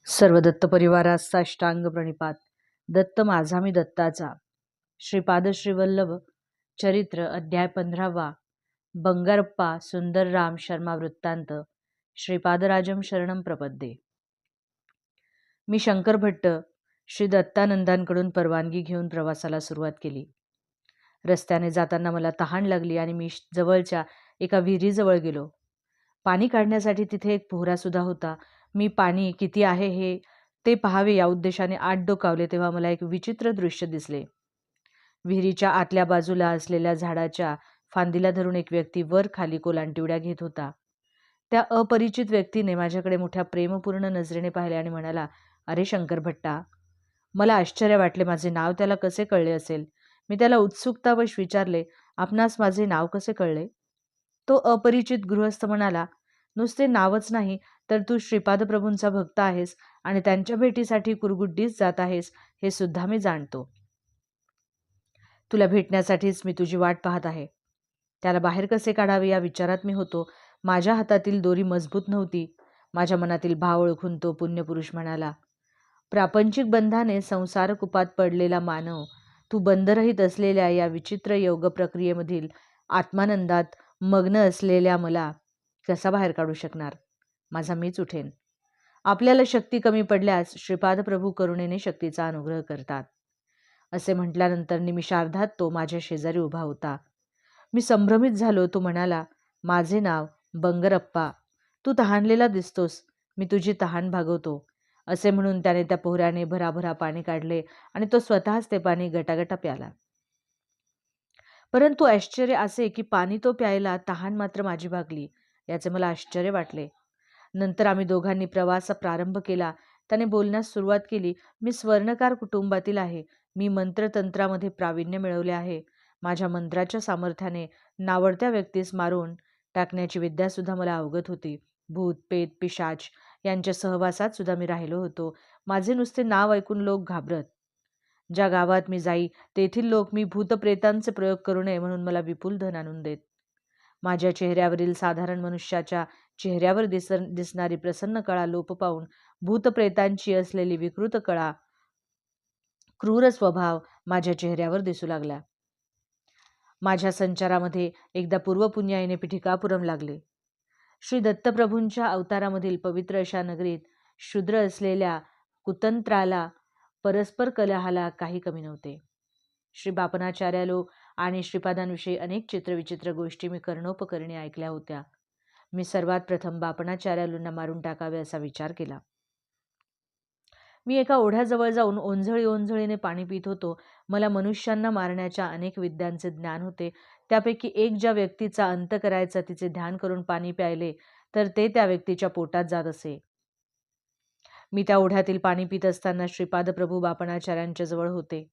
सर्व दत्त परिवारास साष्टांग प्रणिपात. दत्त माझा मी दत्ताचा. श्रीपाद श्रीवल्लभ चरित्र अध्याय 15वा. बंगारप्पा सुंदरराम शर्मा वृत्तांत. श्रीपादराजम शरणम प्रपद्ये. मी शंकर भट्ट श्री दत्तानंदांकडून परवानगी घेऊन प्रवासाला सुरुवात केली. रस्त्याने जाताना मला तहान लागली आणि मी जवळच्या एका विहिरीजवळ गेलो. पाणी काढण्यासाठी तिथे एक पोहरासुद्धा होता. मी पाणी किती आहे ते पाहावे या उद्देशाने आत डोकावले तेव्हा मला एक विचित्र दृश्य दिसले. विहिरीच्या आतल्या बाजूला असलेल्या झाडाच्या फांदीला धरून एक व्यक्ती वर खाली कोलांटिवड्या घेत होता. त्या अपरिचित व्यक्तीने माझ्याकडे मोठ्या प्रेमपूर्ण नजरेने पाहिले आणि म्हणाला, "अरे शंकर भट्टा." मला आश्चर्य वाटले. माझे नाव त्याला कसे कळले असेल? मी त्याला उत्सुकतावश विचारले, "आपणास माझे नाव कसे कळले?" तो अपरिचित गृहस्थ म्हणाला, "नुसते नावच नाही तर तू श्रीपाद प्रभूंचा भक्त आहेस आणि त्यांच्या भेटीसाठी कुरगुड्डीस जात आहेस हे सुद्धा मी जाणतो. तुला भेटण्यासाठीच मी तुझी वाट पाहत आहे." त्याला बाहेर कसे काढावे या विचारात मी होतो. माझ्या हातातील दोरी मजबूत नव्हती. माझ्या मनातील भाव ओळखून तो पुण्यपुरुष म्हणाला, "प्रापंचिक बंधाने संसारकुपात पडलेला मानव, तू बंधरहित असलेल्या या विचित्र योग प्रक्रियेमधील आत्मानंदात मग्न असलेल्या मला कसा बाहेर काढू शकणार? माझा मीच उठेन. आपल्याला शक्ती कमी पडल्यास श्रीपाद प्रभू करुणेने शक्तीचा अनुग्रह करतात." असे म्हटल्यानंतर निमिषार्धात तो माझ्या शेजारी उभा होता. मी संभ्रमित झालो. तो म्हणाला, "माझे नाव बंगरप्पा. तू तहानलेला दिसतोस. मी तुझी तहान भागवतो." असे म्हणून त्याने त्या पोहऱ्याने भराभरा पाणी काढले आणि तो स्वतःच ते पाणी गटागटा प्याला. परंतु आश्चर्य असे की पाणी तो प्यायला, तहान मात्र माझी भागली. याचे मला आश्चर्य वाटले. नंतर आम्ही दोघांनी प्रवास प्रारंभ केला. त्याने बोलण्यास सुरुवात केली, "मी स्वर्णकार कुटुंबातील आहे. मी मंत्रतंत्रामध्ये प्रावीण्य मिळवले आहे. माझ्या मंत्राच्या सामर्थ्याने नावडत्या व्यक्तीस मारून टाकण्याची विद्यासुद्धा मला अवगत होती. भूत, पेत, पिशाच यांच्या सहवासात सुद्धा मी राहिलो होतो. माझे नुसते नाव ऐकून लोक घाबरत. ज्या गावात मी जाई तेथील लोक मी भूतप्रेतांचे प्रयोग करू नये म्हणून मला विपुल धन आणून देत. माझ्या चेहऱ्यावरील साधारण मनुष्याच्या चेहऱ्यावर दिसणारी प्रसन्न कळा लोप पावून भूतप्रेतांची असलेली विकृत कळा, क्रूर स्वभाव माझ्या चेहऱ्यावर दिसू लागला. माझ्या संचारामध्ये एकदा पूर्वपुण्याईने पिठिकापुरम लागले. श्री दत्तप्रभूंच्या अवतारामधील पवित्र अशा नगरीत शूद्र असलेल्या कुतंत्राला, परस्पर कलहाला काही कमी नव्हते. श्री बापनाचार्यालो आणि श्रीपादांविषयी अनेक चित्रविचित्र गोष्टी मी कर्णोपकरणी ऐकल्या होत्या. मी सर्वात प्रथम बापनाचार्यालूंना मारून टाकावे असा विचार केला. मी एका ओढ्याजवळ जाऊन ओंझळी ओंझळीने पाणी पित होतो. मला मनुष्यांना मारण्याच्या अनेक विद्यांचे ज्ञान होते. त्यापैकी एक ज्या व्यक्तीचा अंत करायचा तिचे ध्यान करून पाणी प्यायले तर ते त्या व्यक्तीच्या पोटात जात असे. मी त्या ओढ्यातील पाणी पित असताना श्रीपाद प्रभू बापनाचार्यांच्या जवळ होते.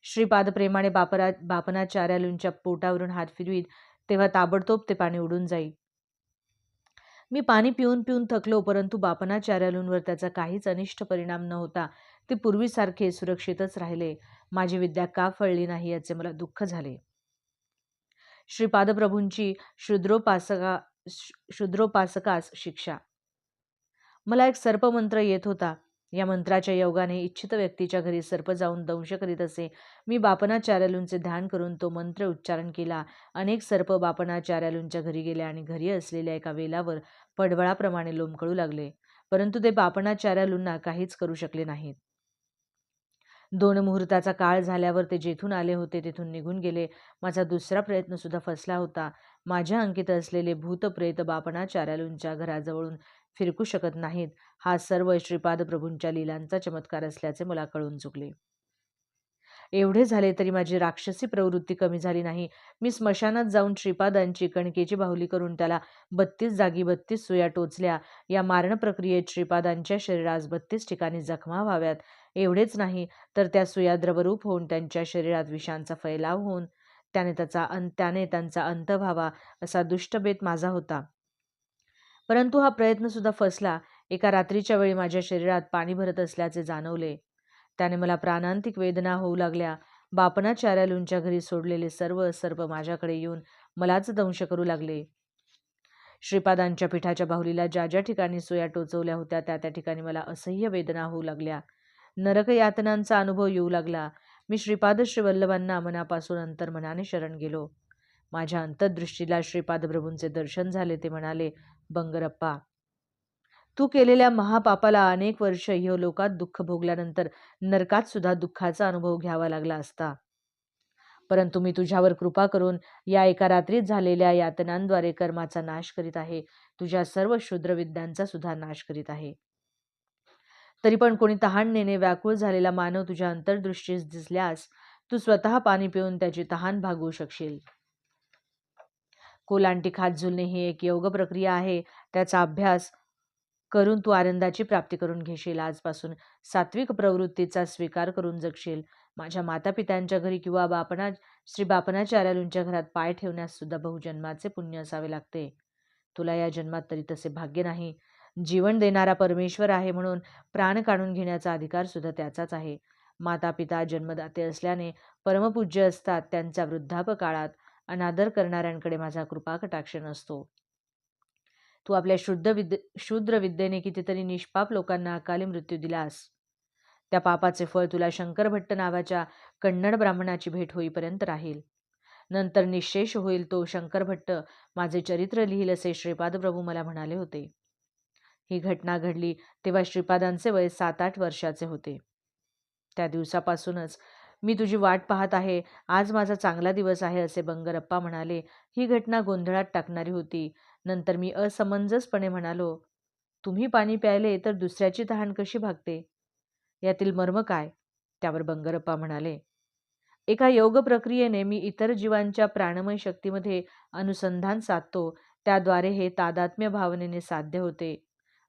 श्रीपाद प्रेमाने बापनाचार्यालूंच्या पोटावरून हात फिरवीत तेव्हा ताबडतोब ते पाणी उडून जाई. मी पाणी पिऊन पिऊन थकलो, परंतु बापनाचार्यालूंवर त्याचा काहीच अनिष्ट परिणाम न होता ते पूर्वीसारखे सुरक्षितच राहिले. माझी विद्या का फळली नाही याचे मला दुःख झाले. श्रीपादप्रभूंची शूद्रोपासकास शिक्षा. मला एक सर्पमंत्र येत होता. या मंत्राच्या योगाने इच्छित व्यक्तीच्या घरी सर्प जाऊन दंश करीत असे. मी बापनाचार्यालूंचे ध्यान करून तो मंत्र उच्चारण केला. अनेक सर्प बापनाचार्यालूंच्या घरी गेले आणि घरी असलेल्या एका वेलावर पडवळाप्रमाणे लोंबकळू लागले, परंतु ते बापनाचार्यालूंना काहीच करू शकले नाहीत. 2 मुहूर्ताचा काळ झाल्यावर ते जेथून आले होते तेथून निघून गेले. माझा दुसरा प्रयत्न सुद्धा फसला होता. माझ्या अंकित असलेले भूतप्रेत बापनाचार्यालूंच्या घराजवळून फिरकू शकत नाहीत. हा सर्व श्रीपाद प्रभूंच्या लीलांचा चमत्कार असल्याचे मला कळून चुकले. एवढे झाले तरी माझी राक्षसी प्रवृत्ती कमी झाली नाही. मी स्मशानात जाऊन श्रीपादांची कणकेची बाहुली करून त्याला 32 जागी 32 सुया टोचल्या. या मारण प्रक्रियेत श्रीपादांच्या शरीरास 32 ठिकाणी जखमा व्हाव्यात एवढेच नाही तर त्या सुया द्रवरूप होऊन त्यांच्या शरीरात विषांचा फैलाव होऊन त्याने त्यांचा अंत व्हावा असा दुष्टबेत माझा होता. परंतु हा प्रयत्न सुद्धा फसला. एका रात्रीच्या वेळी माझ्या शरीरात पाणी भरत असल्याचे जाणवले. त्याने मला प्राणांतिक वेदना होऊ लागल्या. बापनाचार्यालूंच्या घरी सोडलेले सर्व सर्प माझ्याकडे येऊन मलाच दंश करू लागले. श्रीपादांच्या पिठाच्या बाहुलीला ज्या ज्या ठिकाणी सुया टोचवल्या होत्या त्या त्या ठिकाणी मला असह्य वेदना होऊ लागल्या. नरक यातनांचा अनुभव येऊ लागला. मी श्रीपाद श्रीवल्लभांना मनापासून अंतर्मनाने शरण गेलो. माझ्या अंतर्दृष्टीला श्रीपाद प्रभूंचे दर्शन झाले. ते म्हणाले, बंगरप्पा, तू केलेल्या महापापाला अनेक वर्ष इहलोकात दुःख भोगल्यानंतर नरकात सुद्धा दुःखाचा अनुभव घ्यावा लागला असता. परंतु मी तुझ्यावर कृपा करून या एका रात्रीत झालेल्या यातनांद्वारे कर्माचा नाश करीत आहे. तुझ्या सर्व शूद्रविद्यांचा सुद्धा नाश करीत आहे. तरी पण कोणी तहानेने व्याकुळ झालेला मानव तुझ्या अंतर्दृष्टीस दिसल्यास तू स्वतः पाणी पिऊन त्याची तहान भागवू शकशील. कोलांटी खात झुलणे ही एक योग प्रक्रिया आहे. त्याचा अभ्यास करून तू आनंदाची प्राप्ती करून घेशील. आजपासून सात्विक प्रवृत्तीचा स्वीकार करून जगशील. माझ्या मातापित्यांच्या घरी किंवा श्री बापनाचार्यालूंच्या घरात पाय ठेवण्यास सुद्धा बहुजन्माचे पुण्य असावे लागते. तुला या जन्मात तरी तसे भाग्य नाही. जीवन देणारा परमेश्वर आहे म्हणून प्राण काढून घेण्याचा अधिकार सुद्धा त्याचाच आहे. मातापिता जन्मदाते असल्याने परमपूज्य असतात. त्यांचा वृद्धापकाळात अनादर करणाऱ्यांकडे माझा कृपा कटाक्ष नसतो. तू आपल्या शूद्र विद्येने कितीतरी निष्पाप लोकांना अकाली मृत्यू दिलास. त्या पापाचे फळ तुला शंकर भट्ट नावाच्या कन्नड ब्राह्मणाची भेट होईपर्यंत राहील. नंतर निःशेष होईल. तो शंकर भट्ट माझे चरित्र लिहिल असे श्रीपाद प्रभू मला म्हणाले होते. ही घटना घडली तेव्हा श्रीपादांचे वय 7-8 वर्षाचे होते. त्या दिवसापासूनच मी तुझी वाट पाहत आहे. आज माझा चांगला दिवस आहे असे बंगरप्पा म्हणाले. ही घटना गोंधळात टाकणारी होती. नंतर मी असमंजसपणे म्हणालो, तुम्ही पाणी प्यायले तर दुसऱ्याची तहान कशी भागते? यातील मर्म काय? त्यावर बंगरप्पा म्हणाले, एका योग प्रक्रियेने मी इतर जीवांच्या प्राणमय शक्तीमध्ये अनुसंधान साधतो. त्याद्वारे हे तादात्म्य भावनेने साध्य होते.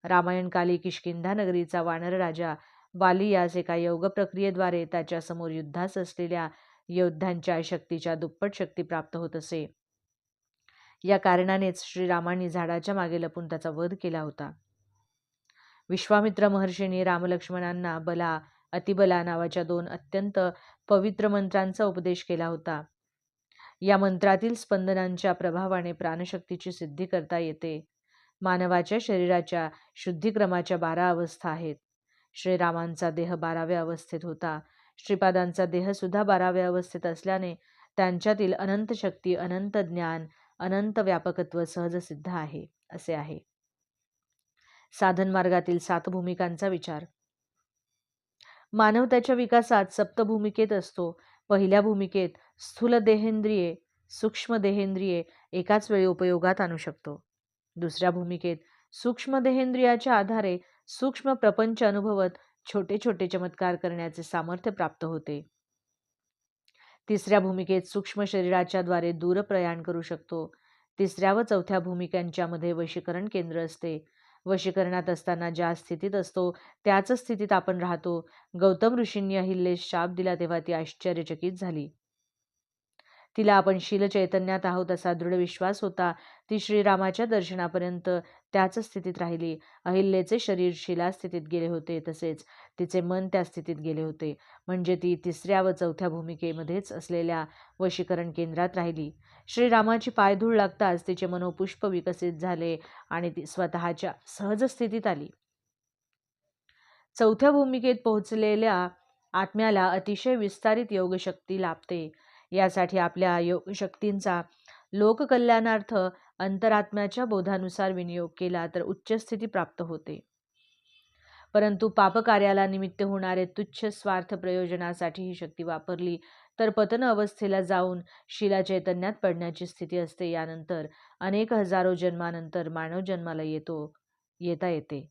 रामायणकाली किष्किंधा नगरीचा वानर राजा वाली यास एका योग प्रक्रियेद्वारे त्याच्यासमोर युद्धास असलेल्या योद्ध्यांच्या शक्तीच्या दुप्पट शक्ती प्राप्त होत असे. या कारणानेच श्रीरामांनी झाडाच्या मागे लपून त्याचा वध केला होता. विश्वामित्र महर्षींनी रामलक्ष्मणांना बला अतिबला नावाच्या 2 अत्यंत पवित्र मंत्रांचा उपदेश केला होता. या मंत्रातील स्पंदनांच्या प्रभावाने प्राणशक्तीची सिद्धी करता येते. मानवाच्या शरीराच्या शुद्धिक्रमाच्या 12 अवस्था आहेत. श्रीरामांचा देह 12व्या अवस्थेत होता. श्रीपादांचा देह सुद्धा 12व्या अवस्थेत असल्याने त्यांच्यातील अनंत शक्ती, अनंत ज्ञान, अनंत व्यापकत्व सहज सिद्ध आहे असे आहे. साधन मार्गातील 7 भूमिकांचा विचार. मानव त्याच्या विकासात सप्तभूमिकेत असतो. पहिल्या भूमिकेत स्थूल देहेंद्रिये, सूक्ष्म देहेंद्रिये एकाच वेळी उपयोगात आणू शकतो. दुसऱ्या भूमिकेत सूक्ष्म देहेंद्रियाच्या आधारे सूक्ष्म प्रपंच अनुभवत छोटे छोटे चमत्कार करण्याचे सामर्थ्य प्राप्त होते. तिसऱ्या भूमिकेत सूक्ष्म शरीराच्या द्वारे दूर प्रयाण करू शकतो. तिसऱ्या व चौथ्या भूमिकांच्या मध्ये वशीकरण केंद्र असते. वशीकरणात असताना ज्या स्थितीत असतो त्याच स्थितीत आपण राहतो. गौतम ऋषींनी अहिल्येस शाप दिला तेव्हा ती आश्चर्यचकित झाली. तिला आपण शील चैतन्यात आहोत असा दृढ विश्वास होता. ती श्रीरामाच्या दर्शनापर्यंत त्याच स्थितीत राहिली. अहिल्येचे शरीर शिलास्थितीत गेले होते, तसेच तिचे मन त्या स्थितीत गेले होते. म्हणजे ती तिसऱ्या व चौथ्या भूमिकेमध्येच असलेल्या वशीकरण केंद्रात राहिली. श्रीरामाची पायधूळ लागताच तिचे मनोपुष्प विकसित झाले आणि ती स्वतःच्या सहज स्थितीत आली. चौथ्या भूमिकेत पोहोचलेल्या आत्म्याला अतिशय विस्तारित योगशक्ती लाभते. यासाठी आपल्या योगशक्तींचा लोककल्याणार्थ अंतरात्म्याच्या बोधानुसार विनियोग केला तर उच्च स्थिती प्राप्त होते. परंतु पापकार्याला निमित्त होणारे तुच्छ स्वार्थ प्रयोजनासाठी ही शक्ती वापरली तर पतन अवस्थेला जाऊन शिला चैतन्यात पडण्याची स्थिती असते. यानंतर अनेक हजारो जन्मानंतर मानव जन्माला येता येते.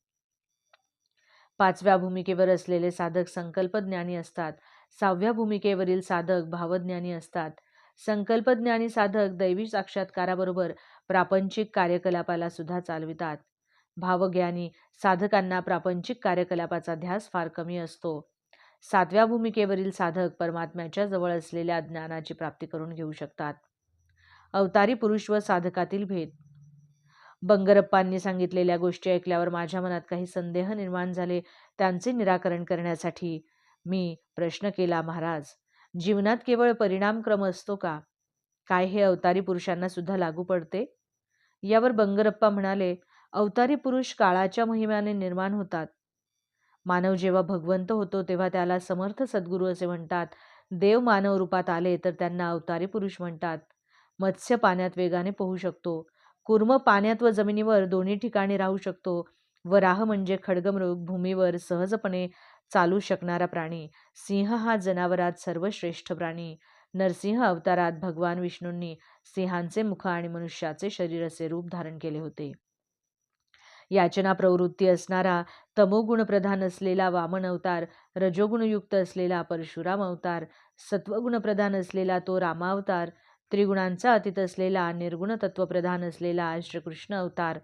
5व्या भूमिकेवर असलेले साधक संकल्पज्ञानी असतात. 6व्या भूमिकेवरील साधक भावज्ञानी असतात. संकल्पज्ञानी साधक दैवी साक्षात्काराबरोबर प्रापंचिक कार्यकलापाला सुद्धा चालवितात. भावज्ञानी साधकांना प्रापंचिक कार्यकलापाचा ध्यास फार कमी असतो. 7व्या भूमिकेवरील साधक परमात्म्याच्या जवळ असलेल्या ज्ञानाची प्राप्ती करून घेऊ शकतात. अवतारी पुरुष व साधकातील भेद. बंगरप्पांनी सांगितलेल्या गोष्टी ऐकल्यावर माझ्या मनात काही संदेह निर्माण झाले. त्यांचे निराकरण करण्यासाठी मी प्रश्न केला, महाराज, जीवनात केवळ परिणामक्रम असतो का? काय हे अवतारी पुरुषांना सुद्धा लागू पडते? यावर बंगरप्पा म्हणाले, अवतारी पुरुष काळाच्या महिम्याने निर्माण होतात. मानव जेव्हा भगवंत होतो तेव्हा त्याला समर्थ सद्गुरू असे म्हणतात. देव मानव रूपात आले तर त्यांना अवतारी पुरुष म्हणतात. मत्स्य पाण्यात वेगाने पोहू शकतो. कूर्म पाण्यात व जमिनीवर दोन्ही ठिकाणी राहू शकतो. वराह म्हणजे खड्गमृग, भूमीवर सहजपणे चालू शकणारा प्राणी. सिंह हा जनावरात सर्वश्रेष्ठ प्राणी. नरसिंह अवतारात भगवान विष्णूंनी सिंहाचे मुख आणि मनुष्याचे शरीर असे रूप धारण केले होते. याचना प्रवृत्ती असणारा तमोगुण प्रधान असलेला वामन अवतार, रजोगुणयुक्त असलेला परशुराम अवतार, सत्वगुण प्रधान असलेला तो रामावतार, त्रिगुणांचा अतीत असलेला निर्गुण तत्वप्रधान असलेला श्रीकृष्ण अवतार,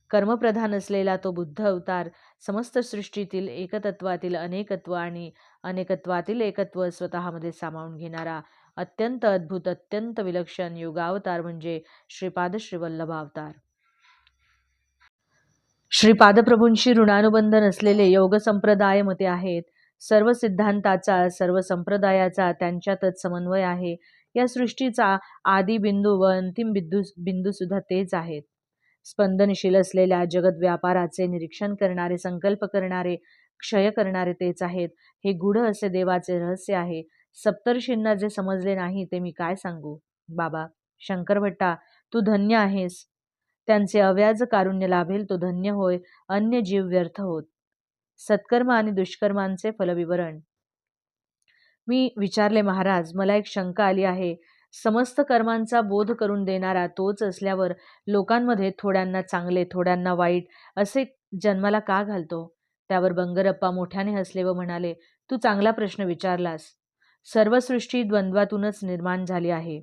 कर्मप्रधान असलेला तो बुद्ध अवतार, समस्त सृष्टीतील एकतत्वातील अनेकत्व आणि अनेकत्वातील एकत्व स्वतःमध्ये सामावून घेणारा अत्यंत अद्भुत, अत्यंत विलक्षण योगावतार म्हणजे श्रीपाद श्रीवल्लभ अवतार. श्रीपादप्रभूंशी ऋणानुबंध नसलेले योग संप्रदाय मते आहेत. सर्व सिद्धांताचा, सर्व संप्रदायाचा त्यांच्यातच समन्वय आहे. या सृष्टीचा आदी बिंदू व अंतिम बिंदू सुद्धा तेच आहेत. स्पंदनशील असलेल्या जगत व्यापाराचे निरीक्षण करणारे, संकल्प करणारे, क्षय करणारे तेच आहेत. हे गूढ असे देवाचे रहस्य आहे. सप्तर्षींना जे समजले नाही ते मी काय सांगू. बाबा शंकरभट्टा, तू धन्य आहेस. त्यांचे अव्याज कारुण्य लाभेल तो धन्य होय. अन्य जीव व्यर्थ होत. सत्कर्म आणि दुष्कर्मांचे फलविवरण. मी विचारले, महाराज मला एक शंका आली आहे. समस्त कर्मांचा बोध करून देणारा तोच असल्यावर लोकांमध्ये थोड्यांना चांगले थोड्यांना वाईट असे जन्माला का घालतो? त्यावर बंगरप्पा मोठ्याने हसले व म्हणाले, तू चांगला प्रश्न विचारलास. सर्व सृष्टी द्वंद्वातूनच निर्माण झाली आहे.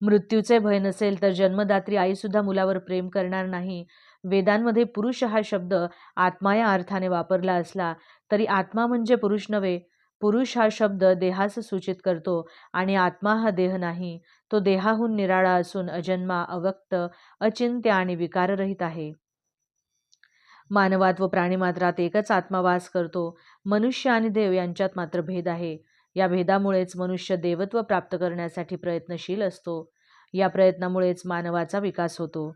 मृत्यूचे भय नसेल तर जन्मदात्री आई सुद्धा मुलावर प्रेम करणार नाही. वेदांमध्ये पुरुष हा शब्द आत्मा या अर्थाने वापरला असला तरी आत्मा म्हणजे पुरुष नव्हे. पुरुष हा शब्द देहास सूचित करतो आणि आत्मा हा देह नाही. तो देहाहून निराळा असून अजन्मा, अव्यक्त, अचिंत्य आणि विकाररहित आहे. मानवात व प्राणीमात्रात एकच आत्मा वास करतो. मनुष्य आणि देव यांच्यात मात्र भेद आहे. या भेदामुळेच मनुष्य देवत्व प्राप्त करण्यासाठी प्रयत्नशील असतो. या प्रयत्नामुळेच मानवाचा विकास होतो.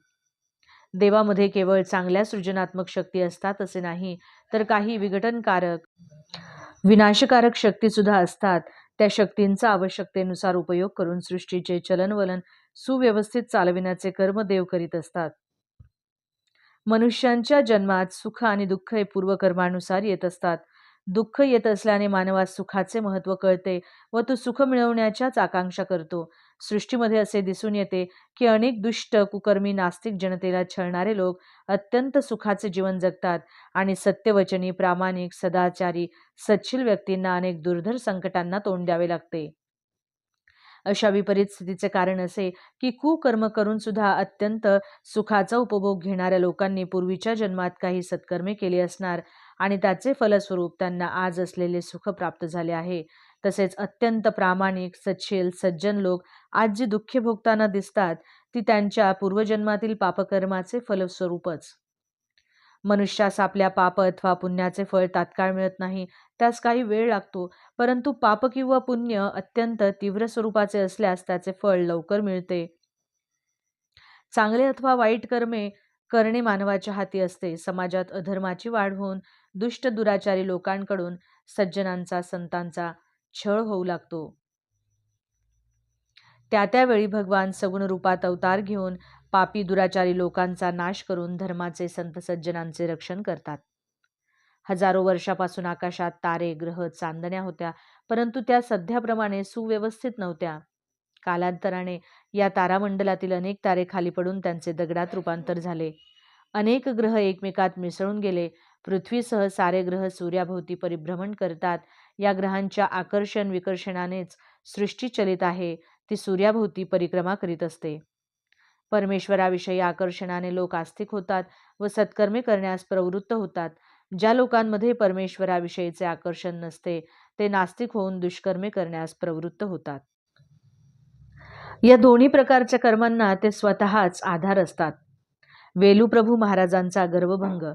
देवामध्ये केवळ चांगल्या सृजनात्मक शक्ती असतात असे नाही, तर काही विघटनकारक, विनाशकारक शक्ती सुद्धा असतात. त्या शक्तींचा आवश्यकतेनुसार उपयोग करून सृष्टीचे चलनवलन सुव्यवस्थित चालविण्याचे कर्म देव करीत असतात. मनुष्यांच्या जन्मात सुख आणि दुःख हे पूर्वकर्मानुसार येत असतात. दुःख येत असल्याने मानवास सुखाचे महत्त्व कळते व तो सुख मिळवण्याच्याच आकांक्षा करतो. सृष्टीमध्ये असे दिसून येते की अनेक दुष्ट, कुकर्मी, नास्तिक जनतेला छळणारे लोक अत्यंत सुखाचे जीवन जगतात आणि सत्यवचनी, प्रामाणिक, सदाचारी, सच्छील व्यक्तींना अनेक दुर्धर संकटांना तोंड द्यावे लागते. अशा विपरीत स्थितीचे कारण असे की कुकर्म करून सुद्धा अत्यंत सुखाचा उपभोग घेणाऱ्या लोकांनी पूर्वीच्या जन्मात काही सत्कर्मे केली असणार आणि त्याचे फलस्वरूप त्यांना आज असलेले सुख प्राप्त झाले आहे. तसेच अत्यंत प्रामाणिक, सच्छील, सज्जन लोक आज जी दुःखे भोगताना दिसतात ती त्यांच्या पूर्वजन्मातील पापकर्माचे फलस्वरूपच. मनुष्यास आपल्या पाप अथवा पुण्याचे फळ तात्काळ मिळत नाही, त्यास काही वेळ लागतो. परंतु पाप किंवा पुण्य अत्यंत तीव्र स्वरूपाचे असल्यास त्याचे फळ लवकर मिळते. चांगले अथवा वाईट कर्मे करणे मानवाच्या हाती असते. समाजात अधर्माची वाढ होऊन दुष्ट दुराचारी लोकांकडून सज्जनांचा, संतांचा छळ होऊ लागतो. त्यावेळी भगवान सगुण रूपात अवतार घेऊन पापी दुराचारी लोकांचा नाश करून धर्माचे, संत सज्जनांचे रक्षण करतात. हजारो वर्षापासून आकाशात तारे, ग्रह, चांदण्या होत्या, परंतु त्या सध्याप्रमाणे सुव्यवस्थित नव्हत्या. कालांतराने या तारामंडलातील अनेक तारे खाली पडून त्यांचे दगडात रूपांतर झाले. अनेक ग्रह एकमेकात मिसळून गेले. पृथ्वीसह सारे ग्रह सूर्याभोवती परिभ्रमण करतात. या ग्रहांच्या आकर्षण विकर्षणानेच सृष्टी चलित आहे. ती सूर्याभोवती परिक्रमा करीत असते. परमेश्वराविषयी आकर्षणाने लोक आस्तिक होतात व सत्कर्मे करण्यास प्रवृत्त होतात. ज्या लोकांमध्ये परमेश्वराविषयीचे आकर्षण नसते ते नास्तिक होऊन दुष्कर्मे करण्यास प्रवृत्त होतात. या दोन्ही प्रकारच्या कर्मांना ते स्वतःच आधार असतात. वेलूप्रभू महाराजांचा गर्वभंग.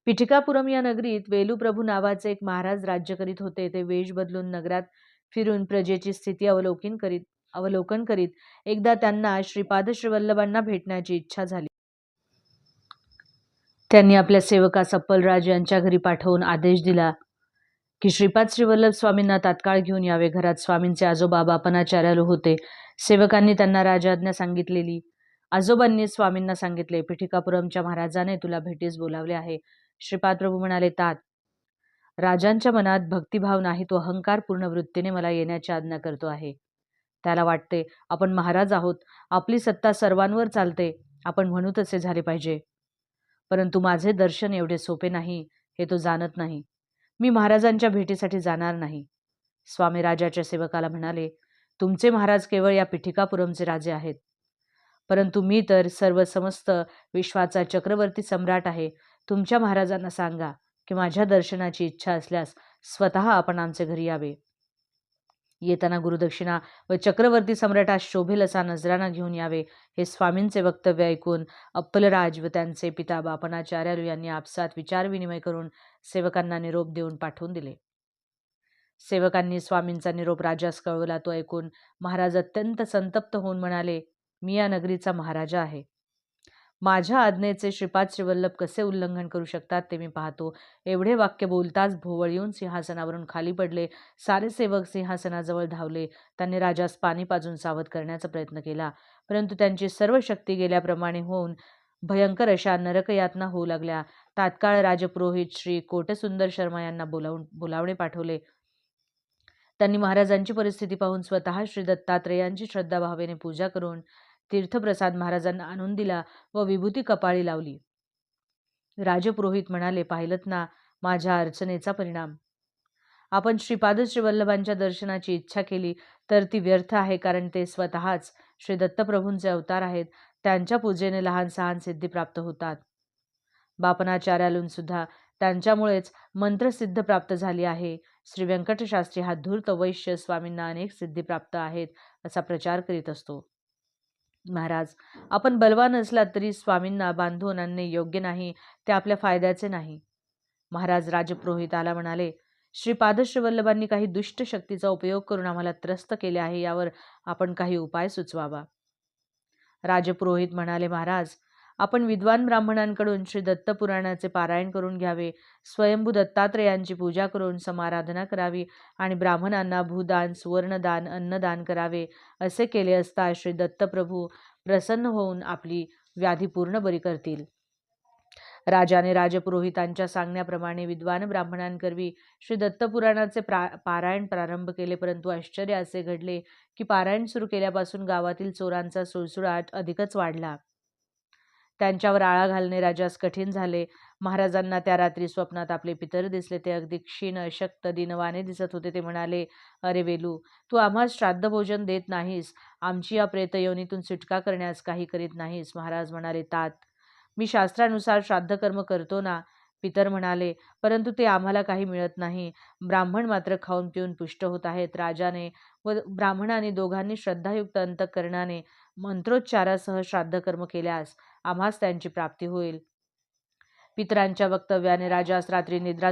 पिठिकापुरम या नगरीत वेलूप्रभू नावाचे एक महाराज राज्य करीत होते. ते वेश बदलून नगरात फिरून प्रजेची स्थिती अवलोकन करीत अवलोकन करीत एकदा त्यांना श्रीपाद श्रीवल्लभांना भेटण्याची इच्छा झाली. त्यांनी आपल्या सेवकास अप्पलराज यांच्या घरी पाठवून आदेश दिला की श्रीपाद श्रीवल्लभ स्वामींना तात्काळ घेऊन यावे. घरात स्वामींचे आजोबा बापनाचार्यालू होते. सेवकांनी त्यांना राजाज्ञा सांगितलेली. आजोबांनी स्वामींना सांगितले, पिठिकापुरमच्या महाराजाने तुला भेटीस बोलावले आहे. श्रीपाद प्रभू म्हणाले, तात, राजांच्या मनात भक्तिभाव नाही, तो अहंकारपूर्ण वृत्तीने मला येण्याची आज्ञा करतो आहे. त्याला वाटते आपण महाराज आहोत, आपली सत्ता सर्वांवर चालते, आपण म्हणू तसे झाले पाहिजे. परंतु माझे दर्शन एवढे सोपे नाही हे तो जाणत नाही. मी महाराजांच्या भेटीसाठी जाणार नाही. स्वामी राजाच्या सेवकाला म्हणाले, तुमचे महाराज केवळ या पिठिकापुरमचे राजे आहेत, परंतु मी तर सर्व समस्त विश्वाचा चक्रवर्ती सम्राट आहे. तुमच्या महाराजांना सांगा की माझ्या दर्शनाची इच्छा असल्यास स्वतः आपण आमचे घरी यावे. येताना गुरुदक्षिणा व चक्रवर्ती सम्राटास शोभेल असा नजराणा घेऊन यावे. हे स्वामींचे वक्तव्य ऐकून अप्पलराज व त्यांचे पिता बापनाचार्यालू यांनी आपसात विचारविनिमय करून सेवकांना निरोप देऊन पाठवून दिले. सेवकांनी स्वामींचा निरोप राजास कळवला. तो ऐकून महाराज अत्यंत संतप्त होऊन म्हणाले, मी या नगरीचा महाराजा आहे. माझ्या आज्ञेचे श्रीपाद श्रीवल्लभ कसे उल्लंघन करू शकतात ते मी पाहतो. एवढे वाक्य बोलताच भोवळ येऊन सिंहासनावरून खाली पडले. सारे सेवक सिंहासनाजवळ धावले. त्यांनी राजास पाणी पाजून सावध करण्याचा प्रयत्न केला, परंतु त्यांची सर्व शक्ती गेल्याप्रमाणे होऊन भयंकर अशा नरकयातना होऊ लागल्या. तात्काळ राजपुरोहित श्री कोटसुंदर शर्मा यांना बोलावणे पाठवले. त्यांनी महाराजांची परिस्थिती पाहून स्वतः श्री दत्तात्रेयांची श्रद्धाभावेने पूजा करून तीर्थप्रसाद महाराजांना आणून दिला व विभूती कपाळी लावली. राजपुरोहित म्हणाले, पाहिलत ना माझ्या अर्चनेचा परिणाम. आपण श्रीपाद श्रीवल्लभांच्या दर्शनाची इच्छा केली तर ती व्यर्थ आहे, कारण ते स्वतःच श्री दत्तप्रभूंचे अवतार आहेत. त्यांच्या पूजेने लहान सहान सिद्धी प्राप्त होतात. बापनाचार्यालून सुद्धा त्यांच्यामुळेच मंत्रसिद्ध प्राप्त झाली आहे. श्री व्यंकटशास्त्री हा धूर्त वैश्य स्वामींना अनेक सिद्धी प्राप्त आहेत असा प्रचार करीत असतो. महाराज, आपण बलवान असलात तरी स्वामींना बांधून आणणे योग्य नाही, ते आपल्या फायद्याचे नाही. महाराज राजपुरोहिताला म्हणाले, श्रीपाद श्रीवल्लभांनी काही दुष्ट शक्तीचा उपयोग करून आम्हाला त्रस्त केले आहे, यावर आपण काही उपाय सुचवावा. राजपुरोहित म्हणाले, महाराज, आपण विद्वान ब्राह्मणांकडून श्री दत्त पुराणाचे पारायण करून घ्यावे. स्वयंभू दत्तात्रेयांची पूजा करून समाराधना करावी आणि ब्राह्मणांना भूदान, सुवर्णदान, अन्नदान करावे. असे केले असता श्री दत्तप्रभू प्रसन्न होऊन आपली व्याधी पूर्ण बरी करतील. राजाने राजपुरोहितांच्या सांगण्याप्रमाणे विद्वान ब्राह्मणांकरवी श्री दत्तपुराणाचे पारायण प्रारंभ केले. परंतु आश्चर्य असे घडले की पारायण सुरू केल्यापासून गावातील चोरांचा सुळसुळाट अधिकच वाढला. त्यांच्यावर आळा घालणे राजास कठीण झाले. महाराजांना त्या रात्री स्वप्नात आपले पितर दिसले. ते अगदी क्षीण, अशक्त, दीनवाने दिसत होते. ते म्हणाले, अरे वेलू, तू आम्हास श्राद्ध भोजन देत नाहीस, आमची या प्रेतयोनीतून सुटका करण्यास काही करीत नाहीस. महाराज म्हणाले, तात, मी शास्त्रानुसार श्राद्धकर्म करतो ना. पितर म्हणाले, परंतु ते आम्हाला काही मिळत नाही. ब्राह्मण मात्र खाऊन पिऊन पुष्ट होत आहेत. राजाने व ब्राह्मणाने दोघांनी श्रद्धायुक्त अंतःकरणाने मंत्रोच्चारासह श्राद्धकर्म केल्यास आम्हास त्यांची प्राप्ती होईल. पितरांच्या वक्तव्याने राजास रात्री निद्रा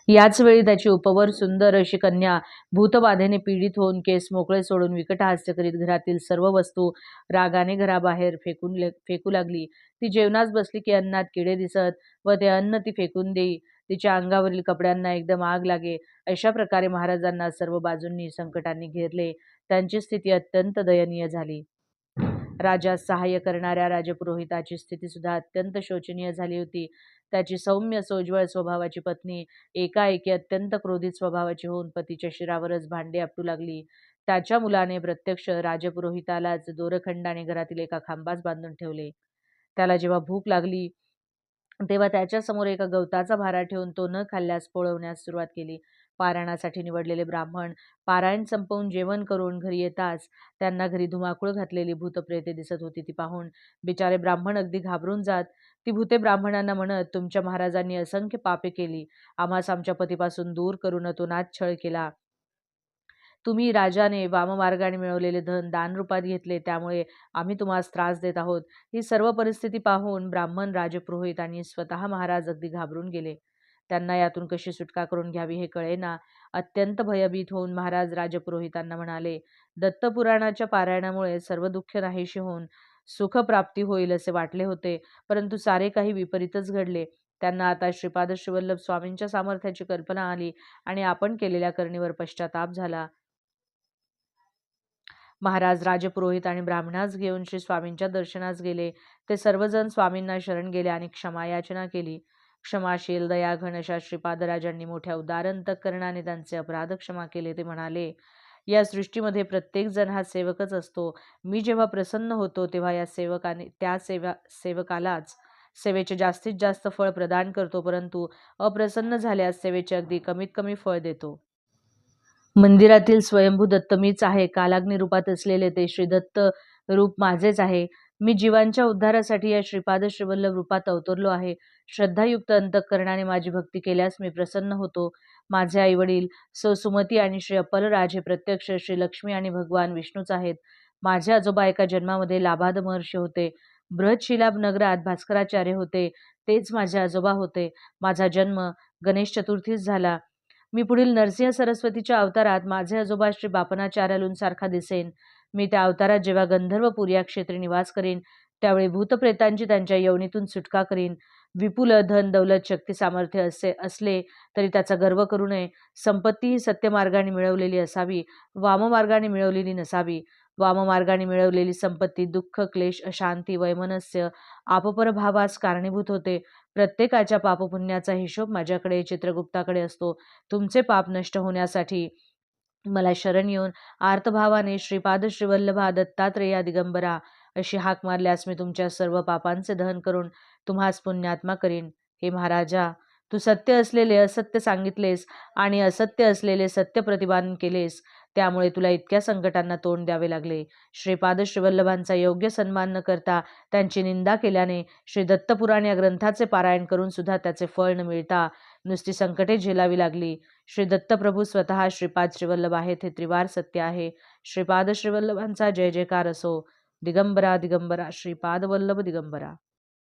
याच वेळी त्याची उपवर सुंदर अशी कन्या भूतबाधेने पीडित होऊन केस मोकळे सोडून विकट हास्य करीत घरातील सर्व वस्तू रागाने घराबाहेर फेकू लागली. ती जेवणास बसली की अन्नात किडे दिसत व ते अन्न ती फेकून देई. तिच्या अंगावरील कपड्यांना एकदम आग लागे. अशा प्रकारे महाराजांना सर्व बाजूंनी संकटांनी घेरले. त्यांची स्थिती अत्यंत दयनीय झाली. राजास सहाय्य करणाऱ्या राजपुरोहिताची स्थिती सुद्धा अत्यंत शोचनीय झाली होती. त्याची सौम्य सोज्वळ स्वभावाची पत्नी एकाएकी अत्यंत क्रोधित स्वभावाची होऊन पतीच्या शिरावरच भांडे आपटू लागली. त्याच्या मुलाने प्रत्यक्ष राजपुरोहितालाच दोरखंडाने घरातील एका खांबास बांधून ठेवले. त्याला जेव्हा भूक लागली तेव्हा त्याच्यासमोर एका गवताचा भारा ठेवून तो न खाल्ल्यास पोळवण्यास सुरुवात केली. पारायणासाठी निवडलेले ब्राह्मण पारायण संपवून जेवण करून घरी येताच त्यांना घरी धुमाकूळ घातलेली भूतप्रेते दिसत होती. ती पाहून बिचारे ब्राह्मण अगदी घाबरून जात. ती भूते ब्राह्मणांना म्हणत, तुमच्या महाराजांनी असंख्य पापे केली, आम्हास आमच्या पतीपासून दूर करून अतोनात छळ केला. तुम्ही राजाने वाममार्गाने मिळवलेले धन दानरूपात घेतले, त्यामुळे आम्ही तुम्हास त्रास देत आहोत. ही सर्व परिस्थिती पाहून ब्राह्मण, राजपुरोहित आणि स्वतः महाराज अगदी घाबरून गेले. त्यांना यातून कशी सुटका करून घ्यावी हे कळेना. अत्यंत भयभीत होऊन महाराज राजपुरोहितांना म्हणाले, दत्तपुराणाच्या पारायणामुळे सर्व दुःख नाहीशी होऊन सुखप्राप्ती होईल असे वाटले होते, परंतु सारे काही विपरीतच घडले. त्यांना आता श्रीपाद श्रीवल्लभ स्वामींच्या सामर्थ्याची कल्पना आली आणि आपण केलेल्या करणीवर पश्चाताप झाला. महाराज राजपुरोहित आणि ब्राह्मणास घेऊन श्री स्वामींच्या दर्शनास गेले. ते सर्वजण स्वामींना शरण गेले आणि क्षमायाचना केली. क्षमाशील दयाघन अशा श्रीपादराजांनी मोठ्या उदार अंतःकरणाने त्यांचे अपराध क्षमा केले. ते म्हणाले, या सृष्टीमध्ये प्रत्येक जण हा सेवकच असतो. मी जेव्हा प्रसन्न होतो तेव्हा या सेवकालाच सेवेचे जास्तीत जास्त फळ प्रदान करतो, परंतु अप्रसन्न झाल्यास सेवेचे अगदी कमीत कमी फळ देतो. मंदिरातील स्वयंभू दत्त मीच आहे. कालाग्नी रूपात असलेले ते श्री दत्त रूप माझेच आहे. मी जीवांच्या उद्धारासाठी या श्रीपाद श्रीवल्लभ रूपात अवतरलो आहे. श्रद्धायुक्त अंतःकरणाने माझी भक्ती केल्यास मी प्रसन्न होतो. माझे आई वडील सुमती आणि श्री अपलराज हे प्रत्यक्ष श्री लक्ष्मी आणि भगवान विष्णूच आहेत. माझे आजोबा एका जन्मामध्ये लाबाद महर्षी होते. बृहदशिलाब नगरात भास्कराचार्य होते, तेच माझे आजोबा होते. माझा जन्म गणेश चतुर्थीस झाला. मी पुढील नरसिंह सरस्वतीच्या अवतारात माझे आजोबा श्री बापनाचार्यालूंसारखा दिसेन. मी त्या अवतारात जेव्हा गंधर्वपूर या क्षेत्री निवास करीन, त्यावेळी भूतप्रेतांची त्यांच्या यवनीतून सुटका करीन. विपुल धन दौलत शक्ती सामर्थ्य असले तरी त्याचा गर्व करू नये. संपत्ती ही सत्यमार्गाने मिळवलेली असावी, वाममार्गाने मिळवलेली नसावी. वाममार्गाने मिळवलेली संपत्ती दुःख, क्लेश, अशांती, वैमनस्य, आपपरभावास कारणीभूत होते. प्रत्येकाच्या पापपुण्याचा हिशोब माझ्याकडे चित्रगुप्ताकडे असतो. तुमचे पाप नष्ट होण्यासाठी मला शरण येऊन आर्तभावाने श्रीपाद श्रीवल्लभा दत्तात्रेया दिगंबरा अशी हाक मारल्यास मी तुमच्या सर्व पापांचे दहन करून तुम्हास पुण्यात्मा करीन. हे महाराजा, तू सत्य असलेले असत्य सांगितलेस आणि असत्य असलेले सत्य प्रतिपादन केलेस, त्यामुळे तुला इतक्या संकटांना तोंड द्यावे लागले. श्रीपाद श्रीवल्लभांचा योग्य सन्मान न करता त्यांची निंदा केल्याने श्री दत्तपुराण या ग्रंथाचे पारायण करून सुद्धा त्याचे फळ न मिळता नुसती संकटे झेलावी लागली. श्री दत्तप्रभू स्वतः श्रीपाद श्रीवल्लभ आहेत हे त्रिवार सत्य आहे. श्रीपाद श्रीवल्लभांचा जय जयकार असो. दिगंबरा दिगंबरा श्रीपाद वल्लभ दिगंबरा.